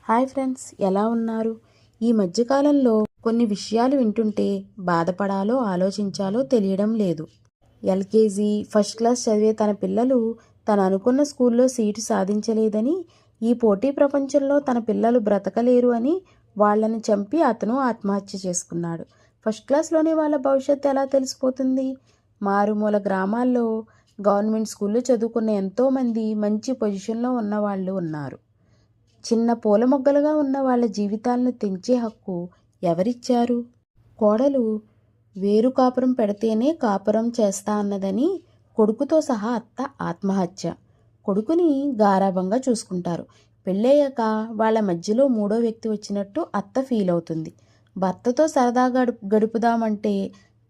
Hi friends, ఎలా ఉన్నారు? ఈ మధ్యకాలంలో కొన్ని విషయాలు వింటుంటే బాధపడాలో ఆలోచించాలో తెలియడం లేదు. ఎల్కేజీ ఫస్ట్ క్లాస్ చదివే తన పిల్లలు తను అనుకున్న స్కూల్లో సీటు సాధించలేదని, ఈ పోటీ ప్రపంచంలో తన పిల్లలు బ్రతకలేరు అని వాళ్ళని చంపి అతను ఆత్మహత్య చేసుకున్నాడు. ఫస్ట్ క్లాస్లోనే వాళ్ళ భవిష్యత్తు ఎలా తెలిసిపోతుంది? మారుమూల గ్రామాల్లో గవర్నమెంట్ స్కూల్లో చదువుకున్న ఎంతోమంది మంచి పొజిషన్లో ఉన్న వాళ్ళు ఉన్నారు. చిన్న పూల మొగ్గలుగా ఉన్న వాళ్ళ జీవితాలను తెంచే హక్కు ఎవరిచ్చారు? కోడలు వేరు కాపురం పెడితేనే కాపురం చేస్తా అన్నదని కొడుకుతో సహా అత్త ఆత్మహత్య. కొడుకుని గారాబంగా చూసుకుంటారు. పెళ్ళయ్యాక వాళ్ళ మధ్యలో మూడో వ్యక్తి వచ్చినట్టు అత్త ఫీల్ అవుతుంది. భర్తతో సరదా గడుపుదామంటే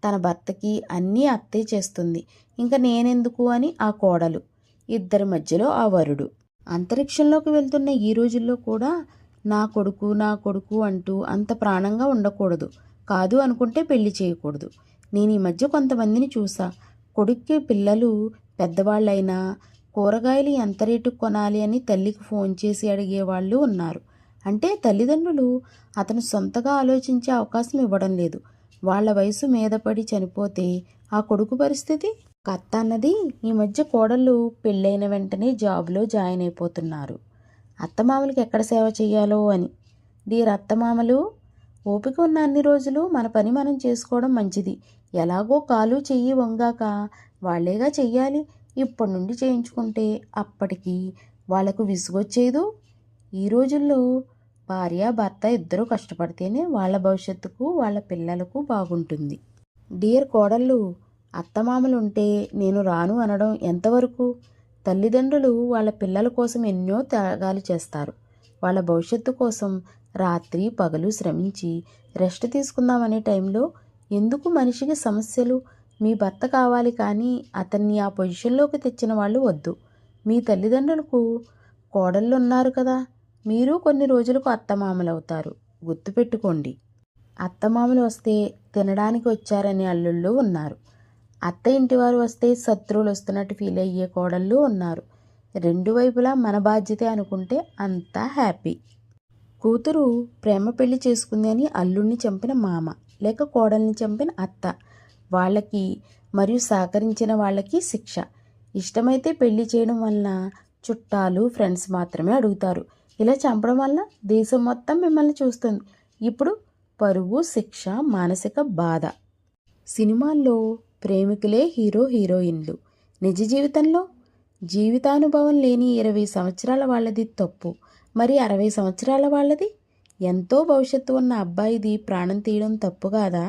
తన భర్తకి అన్నీ అత్తే చేస్తుంది. ఇంకా నేనెందుకు అని ఆ కోడలు. ఇద్దరి మధ్యలో ఆ వరుడు. అంతరిక్షంలోకి వెళ్తున్న ఈ రోజుల్లో కూడా నా కొడుకు అంటూ అంత ప్రాణంగా ఉండకూడదు. కాదు అనుకుంటే పెళ్లి చేయకూడదు. నేను ఈ మధ్య కొంతమందిని చూసా. కొడుక్కి పిల్లలు పెద్దవాళ్ళైనా కూరగాయలు ఎంత రేటుకు కొనాలి అని తల్లికి ఫోన్ చేసి అడిగేవాళ్ళు ఉన్నారు. అంటే తల్లిదండ్రులు అతను సొంతగా ఆలోచించే అవకాశం ఇవ్వడం లేదు. వాళ్ళ వయసు మీద పడి చనిపోతే ఆ కొడుకు పరిస్థితి? అత్త అన్నది ఈ మధ్య కోడళ్ళు పెళ్ళైన వెంటనే జాబ్లో జాయిన్ అయిపోతున్నారు. అత్తమామలకి ఎక్కడ సేవ చేయాలో అని. డియర్ అత్తమామలు, ఓపిక ఉన్న అన్ని రోజులు మన పని మనం చేసుకోవడం మంచిది. ఎలాగో కాలు చెయ్యి వంగాక వాళ్ళేగా చెయ్యాలి. ఇప్పటి నుండి చేయించుకుంటే అప్పటికి వాళ్లకు విసుగొచ్చేదు. ఈ రోజుల్లో భార్య భర్త ఇద్దరూ కష్టపడితేనే వాళ్ళ భవిష్యత్తుకు వాళ్ళ పిల్లలకు బాగుంటుంది. డియర్ కోడళ్ళు, అత్తమామలుంటే నేను రాను అనడం ఎంతవరకు? తల్లిదండ్రులు వాళ్ళ పిల్లల కోసం ఎన్నో త్యాగాలు చేస్తారు. వాళ్ళ భవిష్యత్తు కోసం రాత్రి పగలు శ్రమించి రెస్ట్ తీసుకుందామనే టైంలో ఎందుకు మనిషికి సమస్యలు? మీ భర్త కావాలి కానీ అతన్ని ఆ పొజిషన్లోకి తెచ్చిన వాళ్ళు వద్దు. మీ తల్లిదండ్రులకు కోడళ్ళు ఉన్నారు కదా, మీరు కొన్ని రోజులకు అత్తమామలు అవుతారు. గుర్తుపెట్టుకోండి. అత్తమామలు వస్తే తినడానికి వచ్చారనే అల్లుళ్ళు ఉన్నారు. అత్త ఇంటివారు వస్తే శత్రువులు వస్తున్నట్టు ఫీల్ అయ్యే కోడళ్ళు ఉన్నారు. రెండు వైపులా మన బాధ్యతే అనుకుంటే అంతా హ్యాపీ. కూతురు ప్రేమ పెళ్లి చేసుకుంది అని అల్లుడిని చంపిన మామ లేక కోడల్ని చంపిన అత్త, వాళ్ళకి మరియు సహకరించిన వాళ్ళకి శిక్ష. ఇష్టమైతే పెళ్లి చేయడం వలన చుట్టాలు ఫ్రెండ్స్ మాత్రమే అడుగుతారు. ఇలా చంపడం వల్ల దేశం మొత్తం మిమ్మల్ని చూస్తుంది. ఇప్పుడు పరువు, శిక్ష, మానసిక బాధ. సినిమాల్లో ప్రేమికులే హీరో హీరోయిన్లు. నిజ జీవితంలో జీవితానుభవం లేని 20 సంవత్సరాల వాళ్ళది తప్పు. మరి 60 సంవత్సరాల వాళ్ళది? ఎంతో భవిష్యత్తు ఉన్న అబ్బాయిది ప్రాణం తీయడం తప్పు కాదా?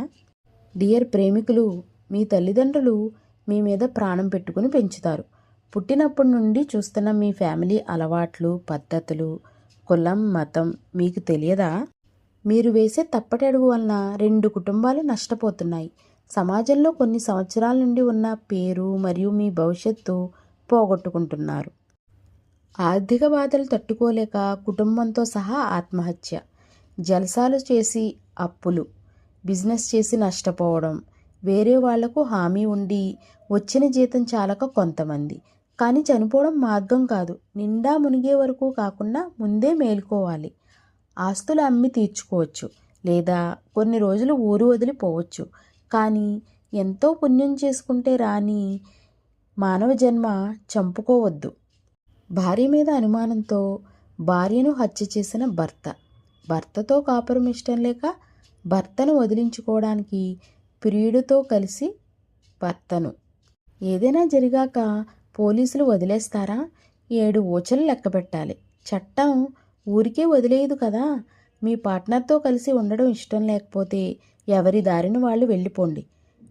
డియర్ ప్రేమికులు, మీ తల్లిదండ్రులు మీ మీద ప్రాణం పెట్టుకుని పెంచుతారు. పుట్టినప్పటి నుండి చూస్తున్న మీ ఫ్యామిలీ అలవాట్లు, పద్ధతులు, కులం, మతం మీకు తెలియదా? మీరు వేసే తప్పటి అడుగు వలన 2 కుటుంబాలు నష్టపోతున్నాయి. సమాజంలో కొన్ని సంవత్సరాల నుండి ఉన్న పేరు మరియు మీ భవిష్యత్తు పోగొట్టుకుంటున్నారు. ఆర్థిక బాధలు తట్టుకోలేక కుటుంబంతో సహా ఆత్మహత్య. జల్సాలు చేసి అప్పులు, బిజినెస్ చేసి నష్టపోవడం, వేరే వాళ్లకు హామీ ఉండి వచ్చిన జీతం చాలక కొంతమంది. కానీ చనిపోవడం మార్గం కాదు. నిండా మునిగే వరకు కాకుండా ముందే మేలుకోవాలి. ఆస్తులు అమ్మి తీర్చుకోవచ్చు, లేదా కొన్ని రోజులు ఊరు వదిలిపోవచ్చు. కానీ ఎంతో పుణ్యం చేసుకుంటే రాని మానవ జన్మ చంపుకోవద్దు. భార్య మీద అనుమానంతో భార్యను హత్య చేసిన భర్త, భర్తతో కాపురం ఇష్టం లేక భర్తను వదిలించుకోవడానికి ప్రియుడితో కలిసి భర్తను. ఏదైనా జరిగాక పోలీసులు వదిలేస్తారా? 7 ఊచలు లెక్క పెట్టాలి. చట్టం ఊరికే వదిలేయదు కదా. మీ పార్ట్నర్తో కలిసి ఉండడం ఇష్టం లేకపోతే ఎవరి దారిని వాళ్ళు వెళ్ళిపోండి.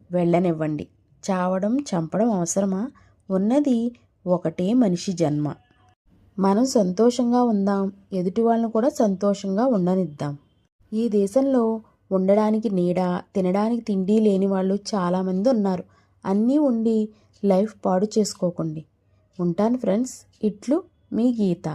వెళ్ళనివ్వండి. చావడం, చంపడం అవసరమా? ఉన్నది ఒకటే మనిషి జన్మ. మనం సంతోషంగా ఉందాం, ఎదుటి వాళ్ళని కూడా సంతోషంగా ఉండనిద్దాం. ఈ దేశంలో ఉండడానికి నీడ, తినడానికి తిండి లేని వాళ్ళు చాలామంది ఉన్నారు. అన్నీ ఉండి లైఫ్ పాడు చేసుకోకండి. ఉంటాను ఫ్రెండ్స్. ఇట్లు మీ గీత.